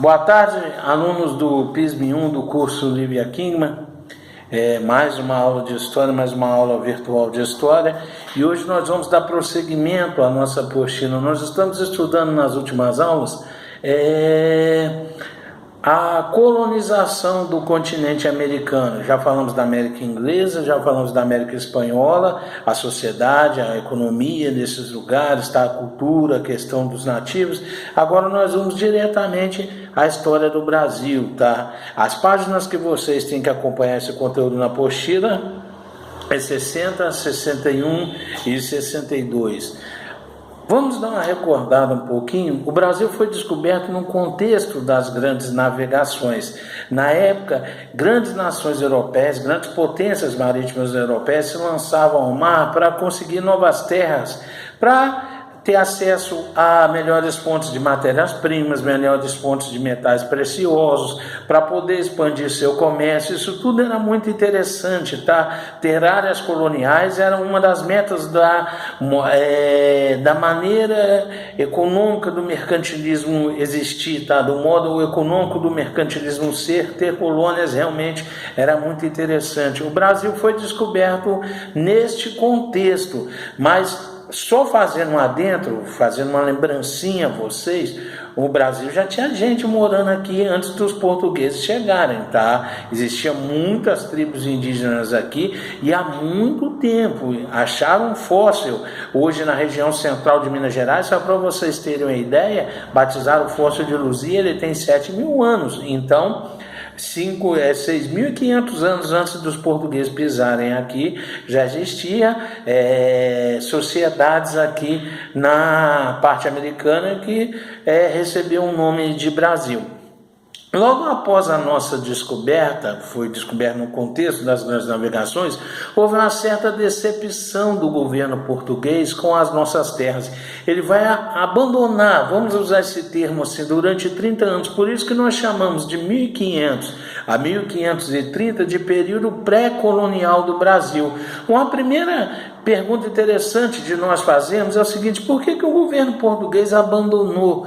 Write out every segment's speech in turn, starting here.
Boa tarde, alunos do PISM-1 do curso Lívia Kingman. Mais uma aula de História, mais uma aula virtual de História. E hoje nós vamos dar prosseguimento à nossa apostila. Nós estamos estudando nas últimas aulas a colonização do continente americano. Já falamos da América Inglesa, já falamos da América Espanhola, a sociedade, a economia desses lugares, tá? A cultura, a questão dos nativos. Agora nós vamos diretamente à história do Brasil, tá? As páginas que vocês têm que acompanhar esse conteúdo na apostila é 60, 61 e 62. Vamos dar uma recordada um pouquinho. O Brasil foi descoberto no contexto das grandes navegações. Na época, grandes nações europeias, grandes potências marítimas europeias se lançavam ao mar para conseguir novas terras, para ter acesso a melhores fontes de matérias-primas, melhores fontes de metais preciosos, para poder expandir seu comércio. Isso tudo era muito interessante, tá? Ter áreas coloniais era uma das metas da maneira econômica do mercantilismo existir, tá? Do modo econômico do mercantilismo ser, ter colônias realmente era muito interessante. O Brasil foi descoberto neste contexto, mas só fazendo um adentro, fazendo uma lembrancinha a vocês, o Brasil já tinha gente morando aqui antes dos portugueses chegarem, tá? Existiam muitas tribos indígenas aqui e há muito tempo acharam um fóssil hoje na região central de Minas Gerais. Só para vocês terem uma ideia, batizaram o fóssil de Luzia, ele tem 7.000 anos, então 6.500 anos antes dos portugueses pisarem aqui, já existia sociedades aqui na parte americana que recebiam o nome de Brasil. Logo após a nossa descoberta, foi descoberta no contexto das grandes navegações, houve uma certa decepção do governo português com as nossas terras. Ele vai abandonar, vamos usar esse termo assim, durante 30 anos, por isso que nós chamamos de 1500 a 1530 de período pré-colonial do Brasil. Uma primeira pergunta interessante de nós fazermos é o seguinte: por que o governo português abandonou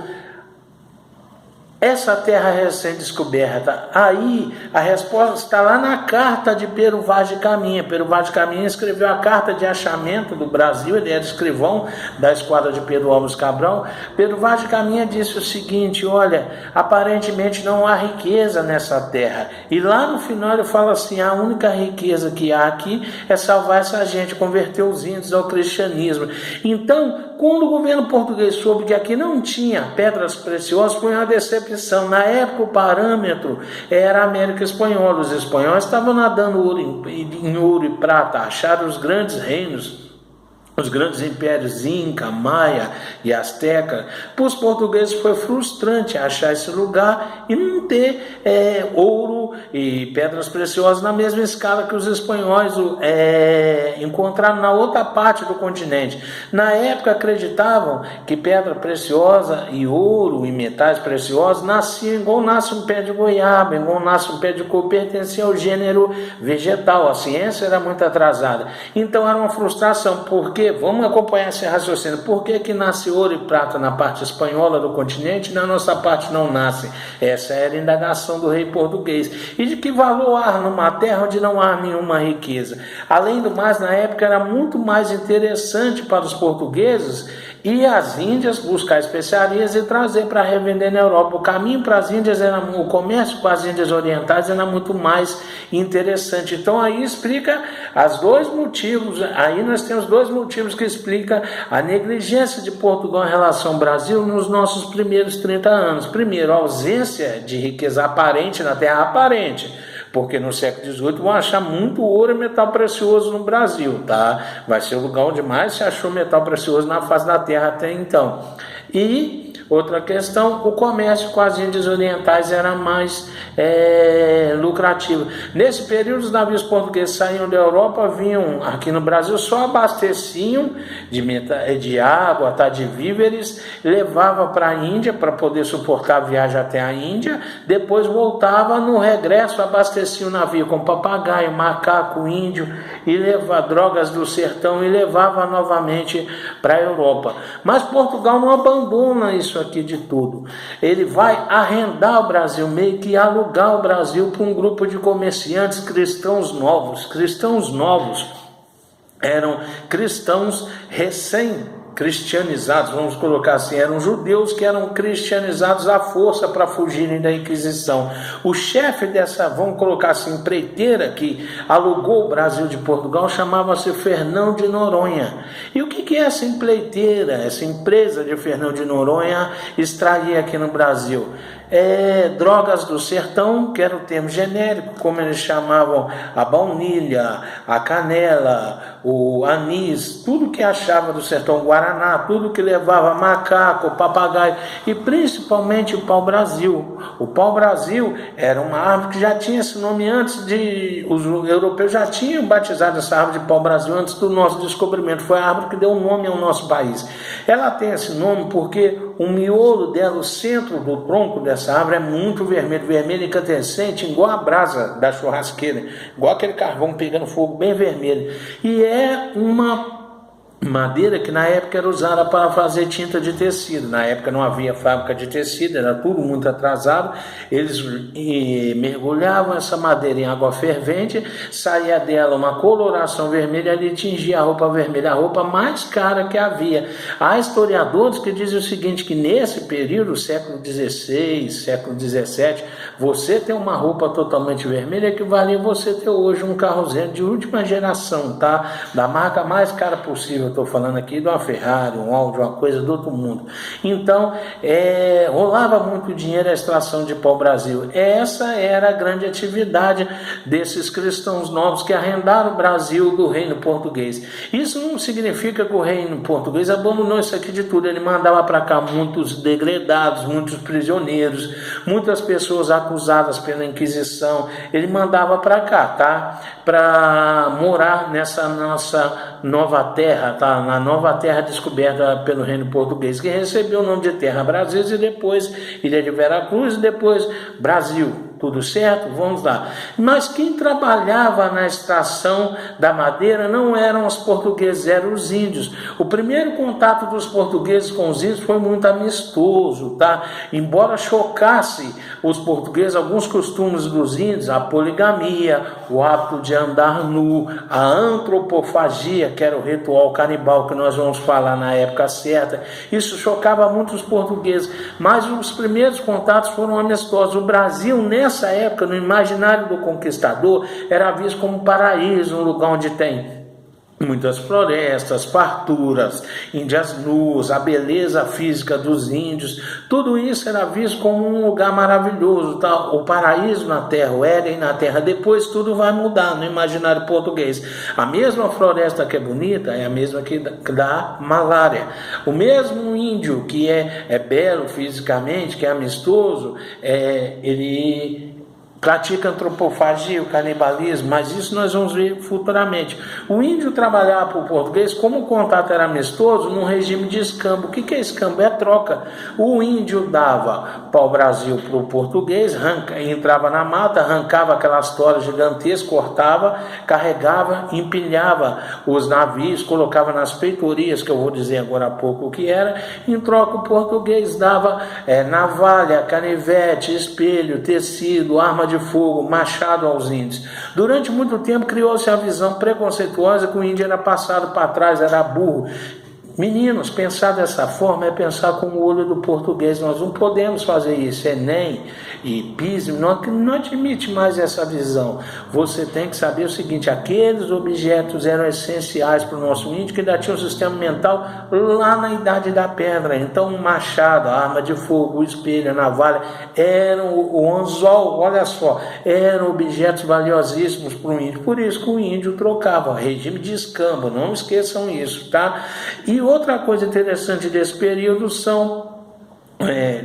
essa terra recém-descoberta? Aí a resposta está lá na carta de Pero Vaz de Caminha. Pero Vaz de Caminha escreveu a carta de achamento do Brasil, ele era escrivão da esquadra de Pedro Alves Cabral. Pero Vaz de Caminha disse o seguinte: olha, aparentemente não há riqueza nessa terra. E lá no final ele fala assim: a única riqueza que há aqui é salvar essa gente, converter os índios ao cristianismo. Então, quando o governo português soube que aqui não tinha pedras preciosas, foi uma decepção. Na época o parâmetro era a América Espanhola. Os espanhóis estavam nadando em ouro e prata, acharam os grandes reinos, os grandes impérios Inca, Maia e Azteca. Para os portugueses foi frustrante achar esse lugar e não ter ouro e pedras preciosas na mesma escala que os espanhóis encontraram na outra parte do continente. Na época acreditavam que pedra preciosa e ouro e metais preciosos nasciam igual nasce um pé de goiaba, igual nasce um pé de coco, pertencia ao gênero vegetal. A ciência era muito atrasada. Então era uma frustração, porque vamos acompanhar esse raciocínio. Por que nasce ouro e prata na parte espanhola do continente e na nossa parte não nasce? Essa era a indagação do rei português. E de que valor há numa terra onde não há nenhuma riqueza? Além do mais, na época era muito mais interessante para os portugueses ir às Índias, buscar especiarias e trazer para revender na Europa. O caminho para as Índias, o comércio com as Índias orientais era muito mais interessante. Então aí explica os dois motivos, aí nós temos dois motivos que explicam a negligência de Portugal em relação ao Brasil nos nossos primeiros 30 anos. Primeiro, a ausência de riqueza aparente na terra aparente, porque no século XVIII vão achar muito ouro e metal precioso no Brasil, tá? Vai ser o lugar onde mais se achou metal precioso na face da terra até então. E outra questão, o comércio com as Índias Orientais era mais lucrativo. Nesse período, os navios portugueses saíam da Europa, vinham aqui no Brasil, só abasteciam de água, tá, de víveres, levava para a Índia para poder suportar a viagem até a Índia, depois voltava, no regresso abastecia o navio com papagaio, macaco, índio, e levava drogas do sertão e levava novamente para a Europa. Mas Portugal não abandona isso isso aqui de tudo? Ele vai arrendar o Brasil, meio que alugar o Brasil para um grupo de comerciantes cristãos novos. Cristãos novos eram cristãos recém-cristianizados, vamos colocar assim, eram judeus que eram cristianizados à força para fugirem da Inquisição. O chefe dessa, vamos colocar assim, empreiteira que alugou o Brasil de Portugal chamava-se Fernão de Noronha. E o que é essa empreiteira, essa empresa de Fernão de Noronha extraía aqui no Brasil? Drogas do sertão, que era o termo genérico, como eles chamavam a baunilha, a canela, o anis, tudo que achava do sertão, guaraná, tudo que levava macaco, papagaio e principalmente o pau-brasil. O pau-brasil era uma árvore que já tinha esse nome antes de... Os europeus já tinham batizado essa árvore de pau-brasil antes do nosso descobrimento. Foi a árvore que deu o nome ao nosso país. Ela tem esse nome porque o miolo dela, o centro do tronco dessa árvore é muito vermelho, vermelho incandescente, igual a brasa da churrasqueira, igual aquele carvão pegando fogo bem vermelho. E é uma madeira que na época era usada para fazer tinta de tecido. Na época não havia fábrica de tecido, era tudo muito atrasado. Eles mergulhavam essa madeira em água fervente, saía dela uma coloração vermelha e tingia a roupa vermelha, a roupa mais cara que havia. Há historiadores que dizem o seguinte, que nesse período, século XVI, século XVII, você ter uma roupa totalmente vermelha equivalia a você ter hoje um carro zero de última geração, tá? Da marca mais cara possível. Estou falando aqui de uma Ferrari, um Audi, uma coisa do outro mundo. Então, rolava muito dinheiro a extração de pau-brasil. Essa era a grande atividade desses cristãos novos que arrendaram o Brasil do reino português. Isso não significa que o reino português abandonou isso aqui de tudo. Ele mandava para cá muitos degredados, muitos prisioneiros, muitas pessoas acusadas pela Inquisição. Ele mandava para cá, tá? Para morar nessa nossa nova terra, tá? Na nova terra descoberta pelo reino português, que recebeu o nome de Terra Brasil e depois Ilha de Veracruz e depois Brasil. Tudo certo? Vamos lá. Mas quem trabalhava na extração da madeira não eram os portugueses, eram os índios. O primeiro contato dos portugueses com os índios foi muito amistoso, tá? Embora chocasse os portugueses alguns costumes dos índios, a poligamia, o hábito de andar nu, a antropofagia, que era o ritual canibal que nós vamos falar na época certa, isso chocava muito os portugueses. Mas os primeiros contatos foram amistosos. O Brasil, nessa época, no imaginário do conquistador, era visto como um paraíso, um lugar onde tem muitas florestas, farturas, índias nus, a beleza física dos índios, tudo isso era visto como um lugar maravilhoso, tá? O paraíso na terra, o Éden na terra. Depois tudo vai mudar no imaginário português. A mesma floresta que é bonita é a mesma que dá malária. O mesmo índio que é belo fisicamente, que é amistoso, ele pratica antropofagia, o canibalismo, mas isso nós vamos ver futuramente. O índio trabalhava para o português, como o contato era amistoso, num regime de escambo. O que é escambo? É troca. O índio dava pau-brasil para o português, entrava na mata, arrancava aquelas toras gigantescas, cortava, carregava, empilhava os navios, colocava nas peitorias, que eu vou dizer agora há pouco o que era. Em troca, o português dava navalha, canivete, espelho, tecido, arma de fogo, machado aos índios. Durante muito tempo criou-se a visão preconceituosa que o índio era passado para trás, era burro. Meninos, pensar dessa forma é pensar com o olho do português. Nós não podemos fazer isso. Enem e PIS não admite mais essa visão. Você tem que saber o seguinte: aqueles objetos eram essenciais para o nosso índio, que ainda tinha um sistema mental lá na Idade da Pedra. Então o machado, a arma de fogo, o espelho, a navalha, o anzol, olha só, eram objetos valiosíssimos para o índio. Por isso que o índio trocava, regime de escambo, não esqueçam isso, tá? E outra coisa interessante desse período são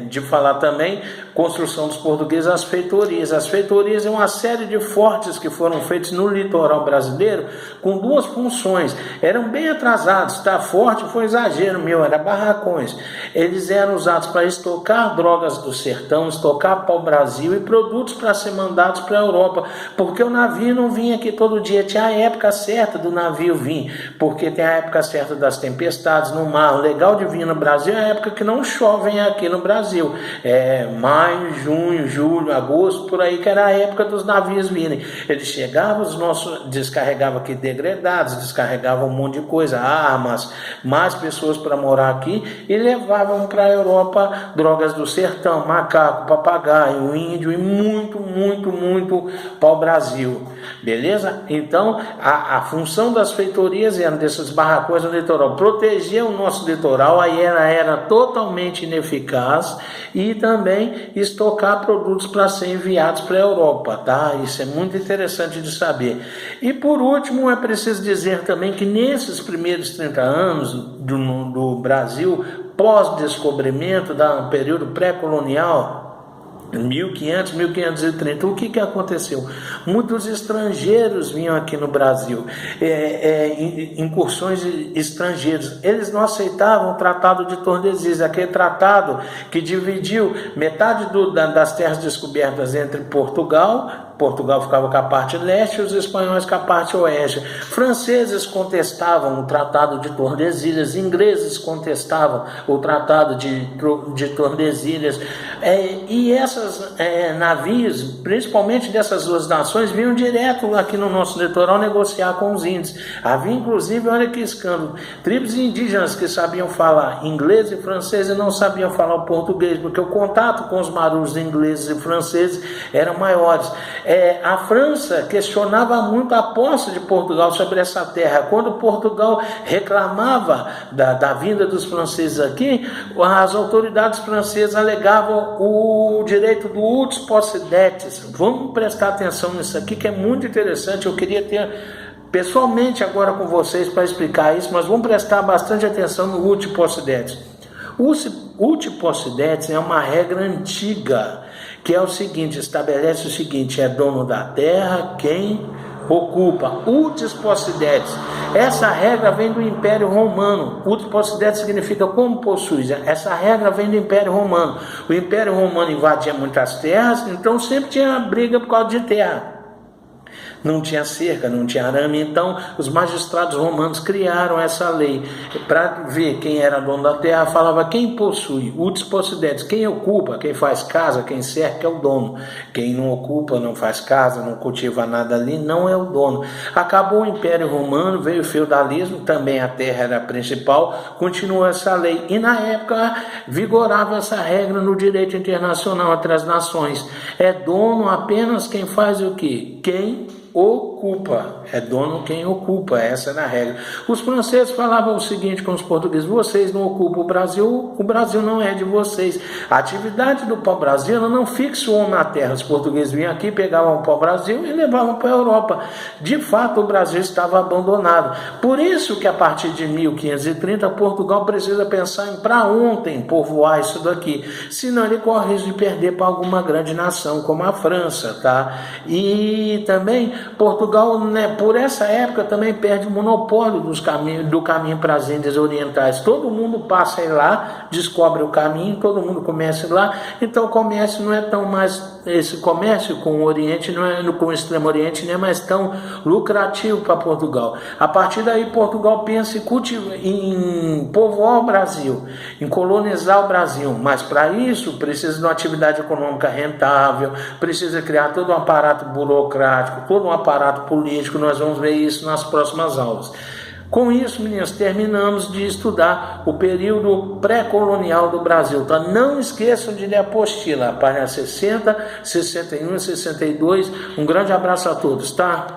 de falar também, construção dos portugueses, as feitorias. As feitorias é uma série de fortes que foram feitos no litoral brasileiro com duas funções. Eram bem atrasados, tá? Forte foi exagero meu, era barracões. Eles eram usados para estocar drogas do sertão, estocar pau-brasil e produtos para ser mandados para a Europa, porque o navio não vinha aqui todo dia. Tinha a época certa do navio vir, porque tem a época certa das tempestades no mar. O legal de vir no Brasil é a época que não chovem aqui no Brasil, maio, junho, julho, agosto, por aí, que era a época dos navios virem. Eles chegavam, descarregavam aqui degredados, descarregavam um monte de coisa, armas, mais pessoas para morar aqui, e levavam para a Europa drogas do sertão, macaco, papagaio, índio e muito pau-brasil. Beleza? Então, a função das feitorias era desses barracões no litoral, proteger o nosso litoral, aí era totalmente ineficaz, e também estocar produtos para ser enviados para a Europa, tá? Isso é muito interessante de saber. E por último, é preciso dizer também que nesses primeiros 30 anos do Brasil, pós-descobrimento, do período pré-colonial, 1500, 1530, o que aconteceu? Muitos estrangeiros vinham aqui no Brasil, incursões estrangeiras. Eles não aceitavam o Tratado de Tordesilhas, aquele tratado que dividiu metade das terras descobertas entre Portugal ficava com a parte leste e os espanhóis com a parte oeste. Franceses contestavam o Tratado de Tordesilhas, ingleses contestavam o Tratado de Tordesilhas, e esses navios, principalmente dessas duas nações, vinham direto aqui no nosso litoral negociar com os índios. Havia inclusive, olha que escândalo, tribos indígenas que sabiam falar inglês e francês e não sabiam falar o português, porque o contato com os marujos ingleses e franceses eram maiores. A França questionava muito a posse de Portugal sobre essa terra. Quando Portugal reclamava da vinda dos franceses aqui, as autoridades francesas alegavam o direito do utis possidetis. Vamos prestar atenção nisso aqui, que é muito interessante. Eu queria ter pessoalmente agora com vocês para explicar isso, mas vamos prestar bastante atenção no utis possidetis. O utis possidetis é uma regra antiga, que é o seguinte, estabelece o seguinte: é dono da terra quem ocupa. Utis possidetis. Essa regra vem do Império Romano. Utis possidetis significa como possui. Essa regra vem do Império Romano. O Império Romano invadia muitas terras, então sempre tinha briga por causa de terra. Não tinha cerca, não tinha arame, então os magistrados romanos criaram essa lei para ver quem era dono da terra. Falava quem possui, utis possidetis, quem ocupa, quem faz casa, quem cerca é o dono. Quem não ocupa, não faz casa, não cultiva nada ali, não é o dono. Acabou o Império Romano, veio o feudalismo, também a terra era a principal, continuou essa lei. E na época vigorava essa regra no direito internacional entre as nações. É dono apenas quem faz o quê? Quem ocupa, é dono quem ocupa, essa era a regra. Os franceses falavam o seguinte com os portugueses: vocês não ocupam o Brasil não é de vocês. A atividade do pau-brasil ela não fixou na terra. Os portugueses vinham aqui, pegavam o pau-brasil e levavam para a Europa. De fato, o Brasil estava abandonado. Por isso que a partir de 1530, Portugal precisa pensar em para ontem povoar isso daqui, senão ele corre risco de perder para alguma grande nação como a França, tá? E também Portugal, por essa época, também perde o monopólio do caminho para as Índias Orientais. Todo mundo passa aí lá, descobre o caminho, todo mundo começa lá. Então o comércio não é tão mais, esse comércio com o Oriente, com o Extremo Oriente, não é mais tão lucrativo para Portugal. A partir daí, Portugal pensa em povoar o Brasil, em colonizar o Brasil. Mas para isso, precisa de uma atividade econômica rentável, precisa criar todo um aparato burocrático, todo um aparato político. Nós vamos ver isso nas próximas aulas. Com isso, meninos, terminamos de estudar o período pré-colonial do Brasil. Tá? Não esqueçam de ler a apostila, a página 60, 61 e 62. Um grande abraço a todos, tá?